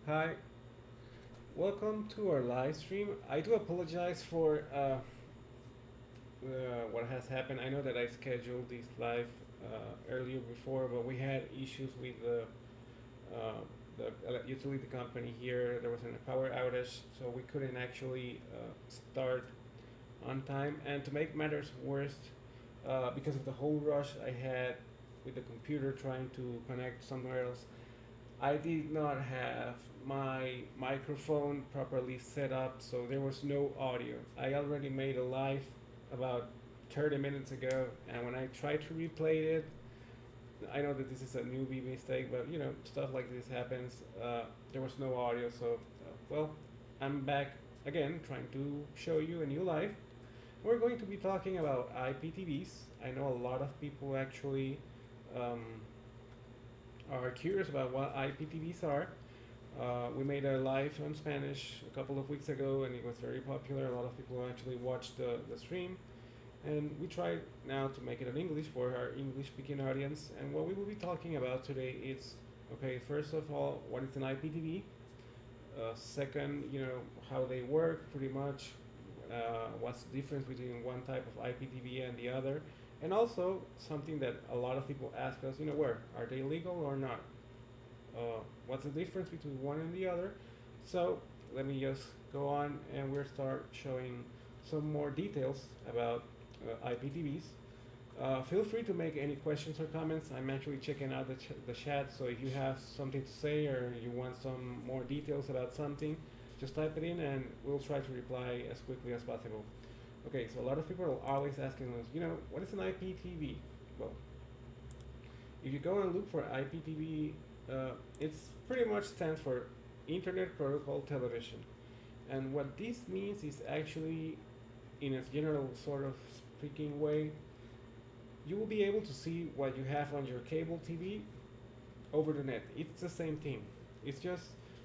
Hi, welcome to our live stream. I do apologize for what has happened. I know that I scheduled this live earlier before, but we had issues with uh, the utility company here. There was a power outage, so we couldn't actually start on time. And to make matters worse, because of the whole rush I had with the computer trying to connect somewhere else, I did not have my microphone properly set up, so there was no audio. I already made a live about 30 minutes ago, and when I tried to replay it, I know that this is a newbie mistake, but stuff like this happens. There was no audio, so well, I'm back again trying to show you a new live. We're going to be talking about IPTVs. I know a lot of people actually um, are curious about what IPTVs are. We made a live on Spanish a couple of weeks ago, and it was very popular. A lot of people actually watched the stream, and we tried now to make it in English for our English-speaking audience. And what we will be talking about today is, okay, first of all, what is an IPTV? Second, how they work, pretty much. What's the difference between one type of IPTV and the other? And also something that a lot of people ask us, where are they legal or not? What's the difference between one and the other? So let me just go on and we'll start showing some more details about IPTVs. Feel free to make any questions or comments. I'm actually checking out the chat, so if you have something to say or you want some more details about something, just type it in and we'll try to reply as quickly as possible. Okay, so a lot of people are always asking us, what is an IPTV? Well, if you go and look for IPTV, it's pretty much stands for Internet Protocol Television. And what this means is actually, in a general sort of speaking way, you will be able to see what you have on your cable TV over the net. It's the same thing. It's just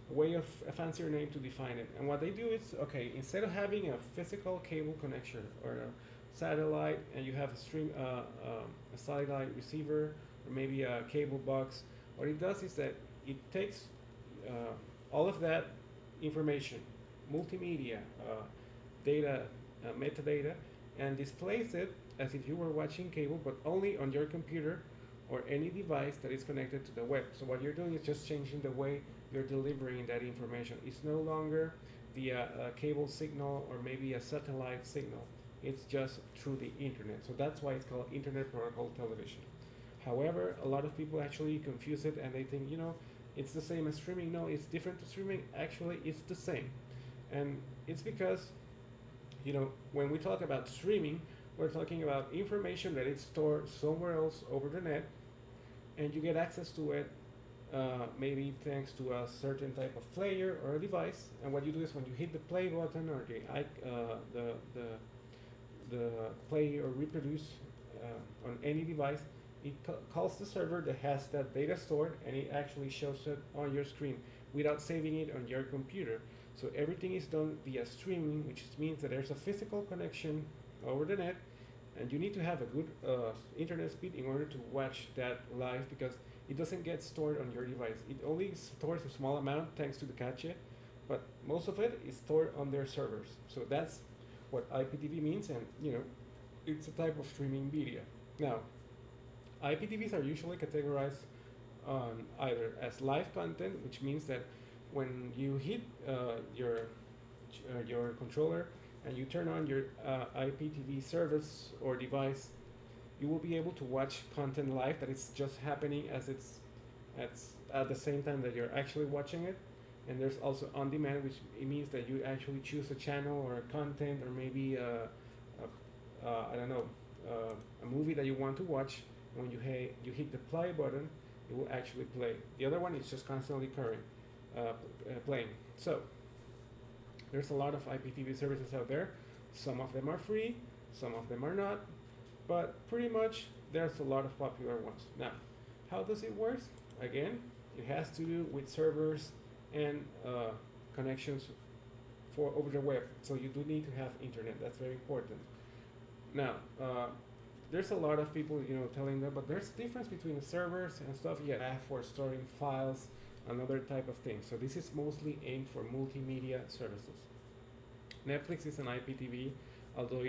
a way of a fancier name to define it. And what they do is, okay, instead of having a physical cable connection or a satellite, and you have a satellite receiver or maybe a cable box, what it does is that it takes all of that information, multimedia, data, metadata, and displays it as if you were watching cable, but only on your computer or any device that is connected to the web. So what you're doing is just changing the way you're delivering that information. It's no longer via a cable signal or maybe a satellite signal. It's just through the internet. So that's why it's called Internet Protocol Television. However, a lot of people actually confuse it and they think, it's the same as streaming. No, it's different to streaming. Actually, it's the same. And it's because, when we talk about streaming, we're talking about information that is stored somewhere else over the net, and you get access to it maybe thanks to a certain type of player or a device. And what you do is when you hit the play button or the play or reproduce on any device, it calls the server that has that data stored, and it actually shows it on your screen without saving it on your computer. So everything is done via streaming, which means that there's a physical connection over the net, and you need to have a good internet speed in order to watch that live, because it doesn't get stored on your device. It only stores a small amount thanks to the cache, but most of it is stored on their servers. So that's what IPTV means, and it's a type of streaming media. Now, IPTVs are usually categorized on either as live content, which means that when you hit your controller and you turn on your IPTV service or device, you will be able to watch content live that is just happening as it's at the same time that you're actually watching it. And there's also on demand, which it means that you actually choose a channel or a content or maybe I don't know, a movie that you want to watch. When you hit the play button, it will actually play. The other one is just constantly playing. So there's a lot of IPTV services out there. Some of them are free, some of them are not, but pretty much there's a lot of popular ones. Now, how does it work? Again, it has to do with servers and connections for over the web. So you do need to have internet. That's very important. Now, there's a lot of people, telling them, but there's a difference between the servers and stuff. Yeah, for storing files another type of thing. So this is mostly aimed for multimedia services. Netflix is an IPTV, although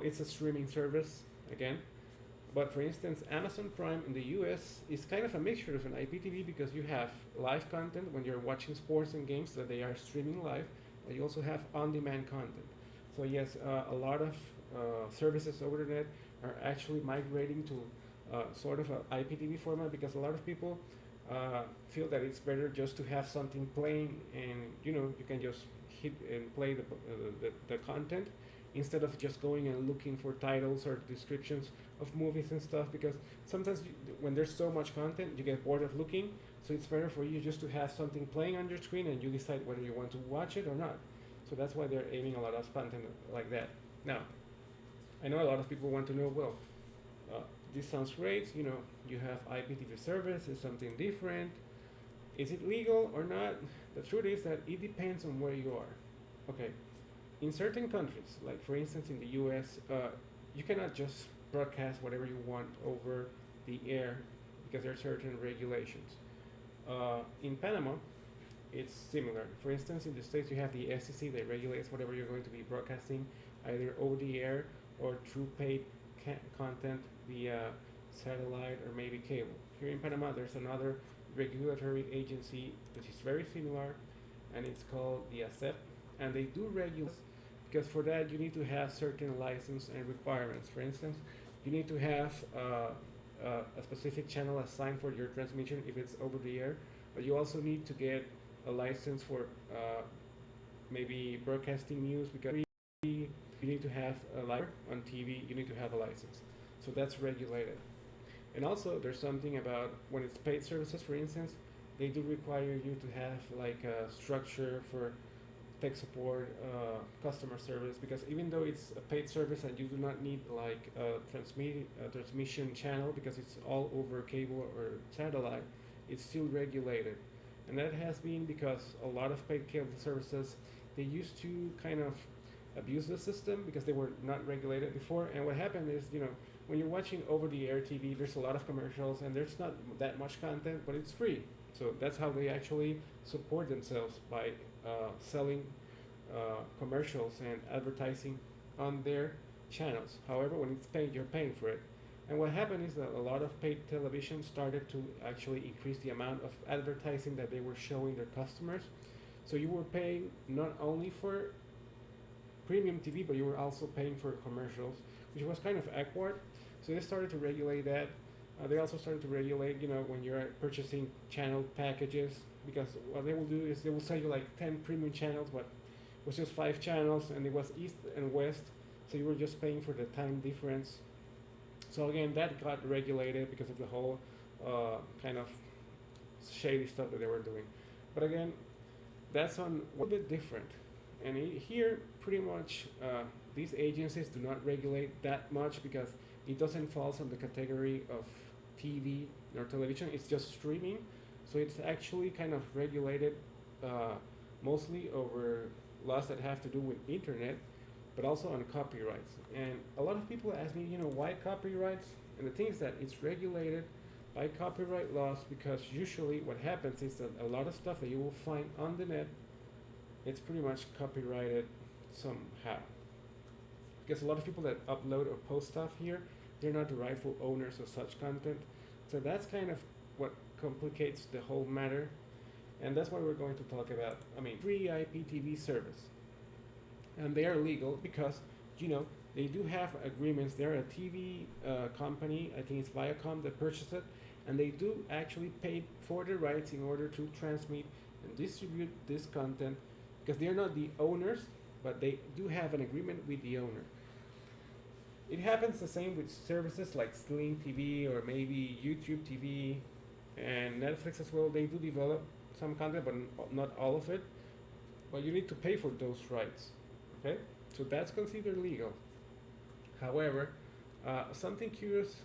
it's a streaming service again. But for instance, Amazon Prime in the US is kind of a mixture of an IPTV because you have live content when you're watching sports and games that they are streaming live, but you also have on-demand content. So yes, a lot of services over the net are actually migrating to sort of an IPTV format because a lot of people feel that it's better just to have something playing and you can just hit and play the content instead of just going and looking for titles or descriptions of movies and stuff, because sometimes when there's so much content you get bored of looking, so it's better for you just to have something playing on your screen and you decide whether you want to watch it or not. So that's why they're aiming a lot of content like that. Now, I know a lot of people want to know, well, this sounds great, you have IPTV service, it's something different. Is it legal or not? The truth is that it depends on where you are. Okay, in certain countries, like for instance in the US, you cannot just broadcast whatever you want over the air because there are certain regulations. In Panama, it's similar. For instance, in the States, you have the FCC that regulates whatever you're going to be broadcasting, either over the air or through paid content via satellite or maybe cable. Here in Panama, there's another regulatory agency which is very similar, and it's called the ASEP, and they do regulate because for that you need to have certain license and requirements. For instance, you need to have a specific channel assigned for your transmission if it's over the air, but you also need to get a license for maybe broadcasting news because you need to have a license on TV. You need to have a license, so that's regulated. And also, there's something about when it's paid services, for instance, they do require you to have like a structure for tech support, customer service, because even though it's a paid service and you do not need like a transmission channel because it's all over cable or satellite, it's still regulated. And that has been because a lot of paid cable services, they used to kind of abuse the system because they were not regulated before. And what happened is, when you're watching over-the-air TV, there's a lot of commercials and there's not that much content, but it's free. So that's how they actually support themselves, by selling commercials and advertising on their channels. However, when it's paid, you're paying for it. And what happened is that a lot of paid television started to actually increase the amount of advertising that they were showing their customers. So you were paying not only for premium TV, but you were also paying for commercials, which was kind of awkward. So they started to regulate that. They also started to regulate, when you're purchasing channel packages, because what they will do is they will sell you like 10 premium channels, but it was just 5 channels, and it was east and west, so you were just paying for the time difference. So again, that got regulated because of the whole kind of shady stuff that they were doing. But again, that's on a little bit different. And here, pretty much, these agencies do not regulate that much because it doesn't fall on the category of TV or television. It's just streaming. So it's actually kind of regulated mostly over laws that have to do with internet, but also on copyrights. And a lot of people ask me, why copyrights? And the thing is that it's regulated by copyright laws because usually what happens is that a lot of stuff that you will find on the net, it's pretty much copyrighted somehow. Because a lot of people that upload or post stuff here, they're not the rightful owners of such content. So that's kind of what complicates the whole matter. And that's what we're going to talk about. Free IPTV service. And they are legal because, they do have agreements. They're a TV company, I think it's Viacom that purchased it, and they do actually pay for the rights in order to transmit and distribute this content, because they're not the owners, but they do have an agreement with the owner. It happens the same with services like Sling TV or maybe YouTube TV and Netflix as well. They do develop some content, but not all of it. But you need to pay for those rights. Okay, so that's considered legal. However, something curious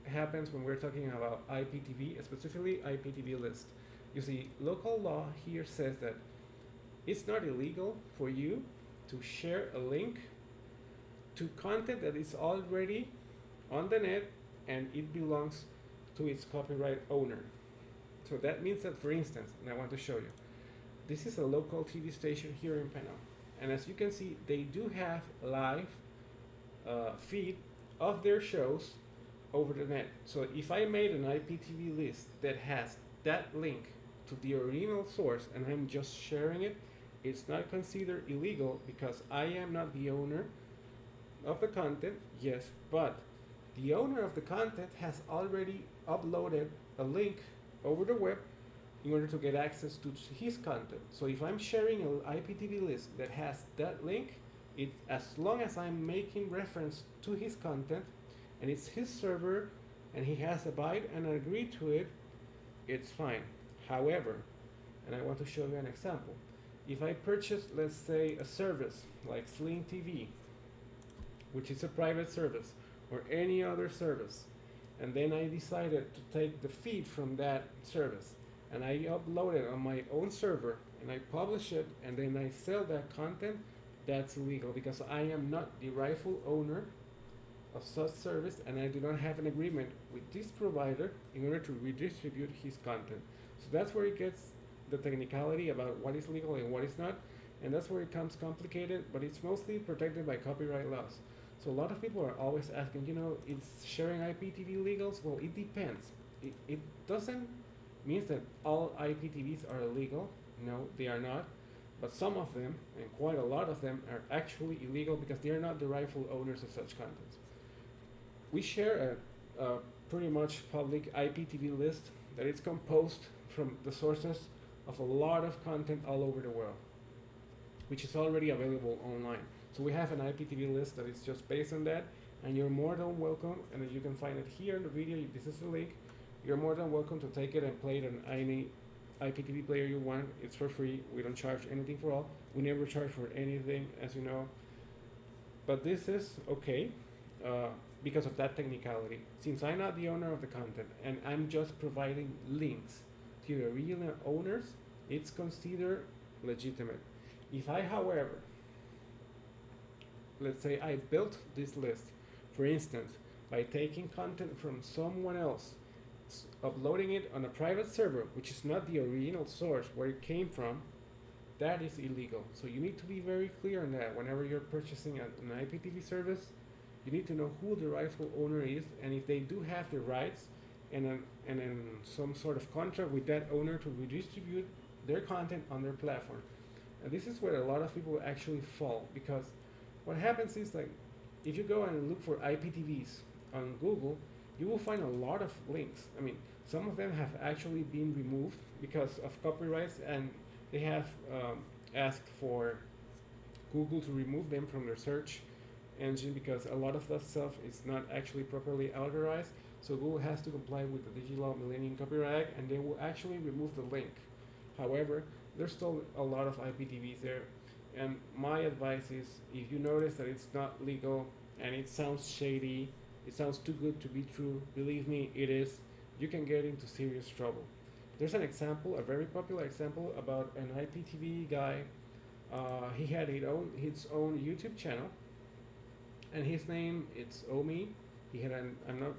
happens when we're talking about IPTV, specifically IPTV list. You see, local law here says that it's not illegal for you to share a link to content that is already on the net and it belongs to its copyright owner. So that means that, for instance, and I want to show you, this is a local TV station here in Panama. And as you can see, they do have live feed of their shows over the net. So if I made an IPTV list that has that link to the original source and I'm just sharing it, it's not considered illegal because I am not the owner of the content, yes, but the owner of the content has already uploaded a link over the web in order to get access to his content. So if I'm sharing an IPTV list that has that link, it, as long as I'm making reference to his content and it's his server and he has abide and agreed to it, it's fine. However, and I want to show you an example. If I purchase, let's say, a service like Sling TV, which is a private service, or any other service, and then I decided to take the feed from that service and I upload it on my own server and I publish it and then I sell that content, that's illegal because I am not the rightful owner of such service and I do not have an agreement with this provider in order to redistribute his content. So that's where it gets the technicality about what is legal and what is not, and that's where it becomes complicated, but it's mostly protected by copyright laws. So a lot of people are always asking, is sharing IPTV legal? Well, it depends. It doesn't mean that all IPTVs are illegal. No, they are not. But some of them, and quite a lot of them, are actually illegal because they are not the rightful owners of such content. We share a pretty much public IPTV list that is composed from the sources of a lot of content all over the world, which is already available online. So we have an IPTV list that is just based on that, and you're more than welcome, and you can find it here in the video, this is the link, you're more than welcome to take it and play it on any IPTV player you want. It's for free, we don't charge anything for all, we never charge for anything, as you know, but this is okay, because of that technicality. Since I'm not the owner of the content, and I'm just providing links to the original owners, it's considered legitimate. If I, however, let's say I built this list, for instance, by taking content from someone else, uploading it on a private server, which is not the original source where it came from, that is illegal. So you need to be very clear on that. Whenever you're purchasing an IPTV service, you need to know who the rightful owner is, and if they do have the rights and some sort of contract with that owner to redistribute their content on their platform. And this is where a lot of people actually fall, because what happens is, like, if you go and look for IPTVs on Google, you will find a lot of links. I mean, some of them have actually been removed because of copyrights, and they have asked for Google to remove them from their search engine because a lot of that stuff is not actually properly authorized. So Google has to comply with the Digital Millennium Copyright Act, and they will actually remove the link. However, there's still a lot of IPTVs there, and my advice is, if you notice that it's not legal and it sounds shady, it sounds too good to be true, believe me, it is, you can get into serious trouble. There's an example, a very popular example, about an IPTV guy. He had his own YouTube channel, and his name, it's Omi. I'm not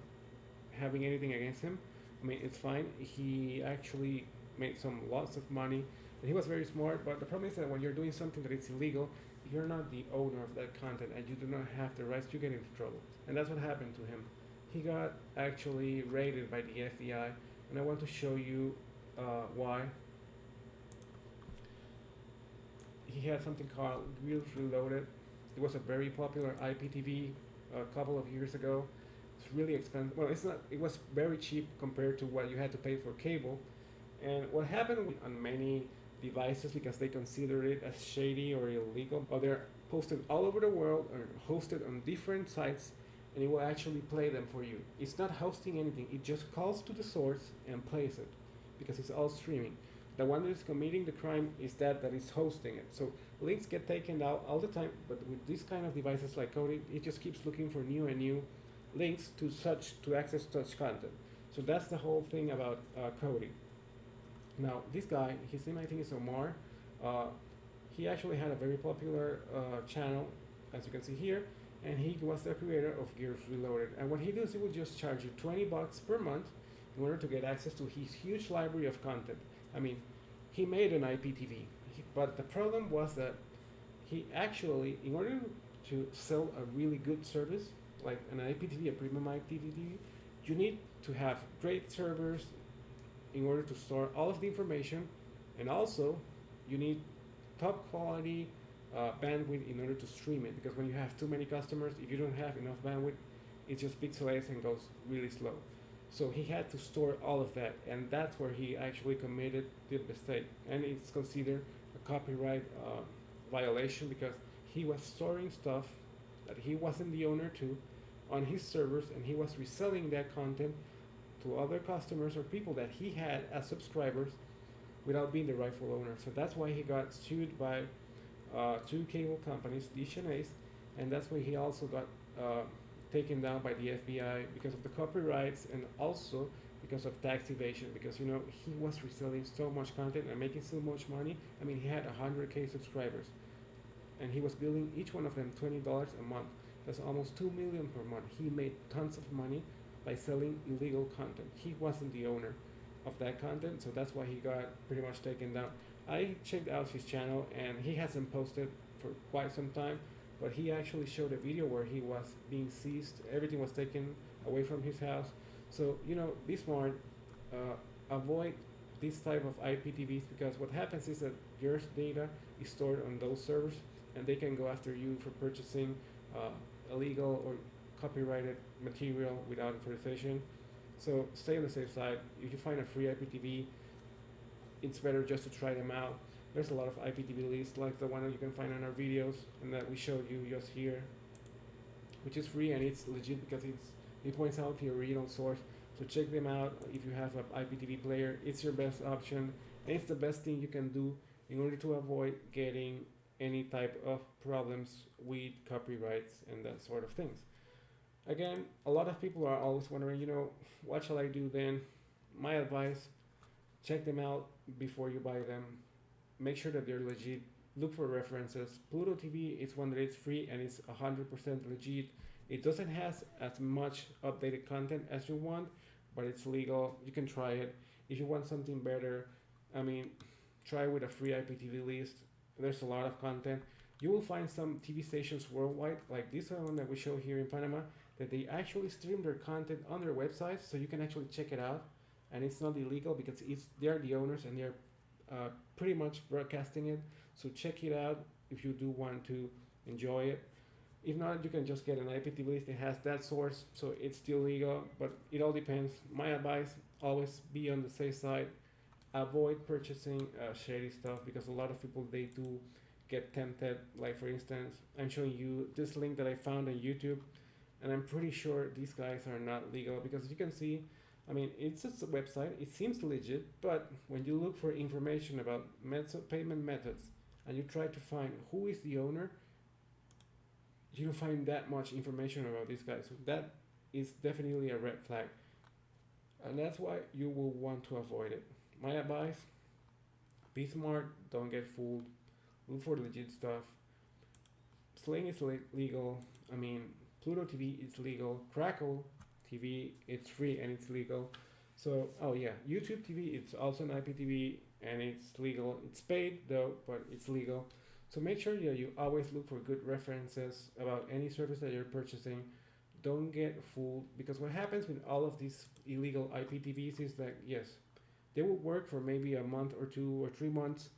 having anything against him. I mean, it's fine. He actually made lots of money, and he was very smart, but the problem is that when you're doing something that is illegal, you're not the owner of that content and you do not have the rights, you get into trouble. And that's what happened to him. He got actually raided by the FBI, and I want to show you why. He had something called Grills Reloaded. It was a very popular IPTV a couple of years ago. It's really expensive. Well, it's not. It was very cheap compared to what you had to pay for cable. And what happened on many devices, because they consider it as shady or illegal, or they're posted all over the world or hosted on different sites, and it will actually play them for you. It's not hosting anything. It just calls to the source and plays it, because it's all streaming. The one that is committing the crime is that is hosting it. So links get taken out all the time, but with this kind of devices like Kodi, it just keeps looking for new and new links to access such content. So that's the whole thing about Kodi. Now, this guy, his name I think is Omar. He actually had a very popular channel, as you can see here, and he was the creator of Gears Reloaded. And what he does, he would just charge you $20 per month in order to get access to his huge library of content. I mean, he made an IPTV, but the problem was that he actually, in order to sell a really good service, like an IPTV, a premium IPTV, you need to have great servers in order to store all of the information, and also you need top quality bandwidth in order to stream it. Because when you have too many customers, if you don't have enough bandwidth, it just pixelates and goes really slow. So he had to store all of that, and that's where he actually committed the mistake, and it's considered a copyright violation because he was storing stuff that he wasn't the owner to on his servers, and he was reselling that content to other customers or people that he had as subscribers without being the rightful owner. So that's why he got sued by two cable companies, Dish and Ace, and that's why he also got taken down by the FBI because of the copyrights and also because of tax evasion. Because he was reselling so much content and making so much money. I mean, he had 100K subscribers, and he was billing each one of them $20 a month. That's almost $2 million per month. He made tons of money by selling illegal content. He wasn't the owner of that content, so that's why he got pretty much taken down. I checked out his channel, and he hasn't posted for quite some time, but he actually showed a video where he was being seized. Everything was taken away from his house. So, be smart. Avoid this type of IPTVs, because what happens is that your data is stored on those servers, and they can go after you for purchasing illegal or copyrighted material without authorization. So stay on the safe side. If you find a free IPTV, it's better just to try them out. There's a lot of IPTV lists, like the one that you can find on our videos and that we showed you just here, which is free and it's legit because it points out the original source. So check them out. If you have an IPTV player, it's your best option, and it's the best thing you can do in order to avoid getting any type of problems with copyrights and that sort of things. Again, a lot of people are always wondering, what shall I do then? My advice, check them out before you buy them. Make sure that they're legit. Look for references. Pluto TV is one that is free and it's 100% legit. It doesn't have as much updated content as you want, but it's legal. You can try it. If you want something better, try with a free IPTV list. There's a lot of content. You will find some TV stations worldwide, like this one that we show here in Panama, that they actually stream their content on their websites, so you can actually check it out, and it's not illegal because they are the owners and they're pretty much broadcasting it. So check it out if you do want to enjoy it. If not, you can just get an IPTV list that has that source, so it's still legal, but it all depends. My advice, always be on the safe side. Avoid purchasing shady stuff, because a lot of people, they do get tempted. Like for instance, I'm showing you this link that I found on YouTube, and I'm pretty sure these guys are not legal, because you can see, it's just a website. It seems legit, but when you look for information about payment methods and you try to find who is the owner, you don't find that much information about these guys. So that is definitely a red flag, and that's why you will want to avoid it. My advice, be smart, don't get fooled, look for legit stuff. Sling is legal. Pluto TV is legal. Crackle TV, it's free and it's legal. So, YouTube TV, it's also an IPTV and it's legal. It's paid though, but it's legal. So make sure you always look for good references about any service that you're purchasing. Don't get fooled, because what happens with all of these illegal IPTVs is that, yes, they will work for maybe a month or 2 or 3 months,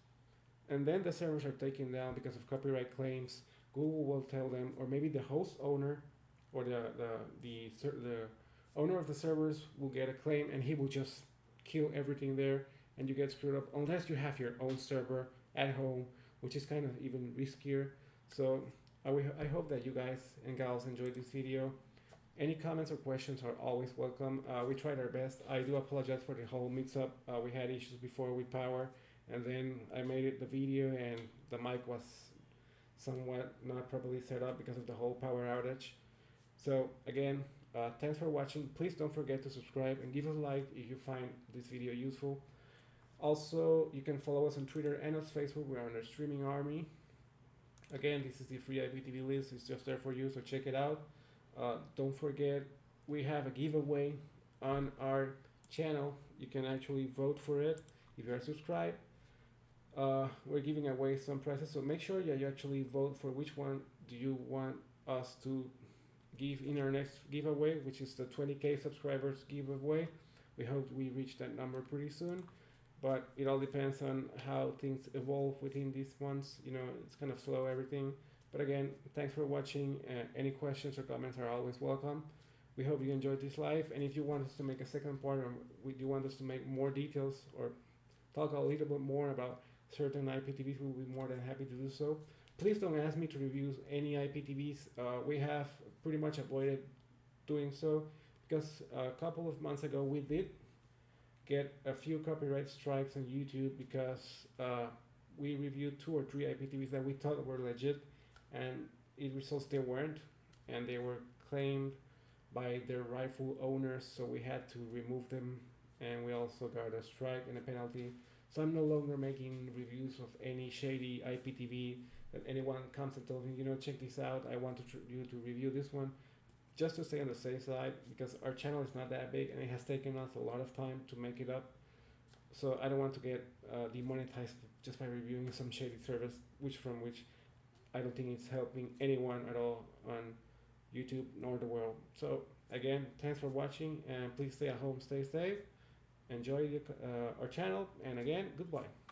and then the servers are taken down because of copyright claims. Google will tell them, or maybe the host owner or the owner of the servers will get a claim, and he will just kill everything there, and you get screwed up unless you have your own server at home, which is kind of even riskier. So I hope that you guys and gals enjoyed this video. Any comments or questions are always welcome. We tried our best. I do apologize for the whole mix-up. We had issues before with power, and then I made it the video, and the mic was somewhat not properly set up because of the whole power outage. So again, thanks for watching. Please don't forget to subscribe and give us a like if you find this video useful. Also, you can follow us on Twitter and on Facebook. We're on our streaming army. Again, this is the free IPTV list. It's just there for you, so check it out. Don't forget, we have a giveaway on our channel, you can actually vote for it if you are subscribed. We're giving away some prizes, so make sure that you actually vote for which one do you want us to give in our next giveaway, which is the 20K subscribers giveaway. We hope we reach that number pretty soon, but it all depends on how things evolve within these months. You know, it's kind of slow, everything. But again, thanks for watching. Any questions or comments are always welcome. We hope you enjoyed this live, and if you want us to make a second part, or you want us to make more details or talk a little bit more about certain IPTVs, we'll be more than happy to do so. Please don't ask me to review any IPTVs. We have pretty much avoided doing so because a couple of months ago we did get a few copyright strikes on YouTube because we reviewed 2 or 3 IPTVs that we thought were legit, and it results they weren't, and they were claimed by their rightful owners, so we had to remove them, and we also got a strike and a penalty. So I'm no longer making reviews of any shady IPTV that anyone comes and tells me, you know, check this out, I want you to review this one, just to stay on the safe side, because our channel is not that big and it has taken us a lot of time to make it up. So I don't want to get demonetized just by reviewing some shady service, which I don't think it's helping anyone at all on YouTube nor the world. So again, thanks for watching, and please stay at home, stay safe, enjoy our channel, and again, goodbye.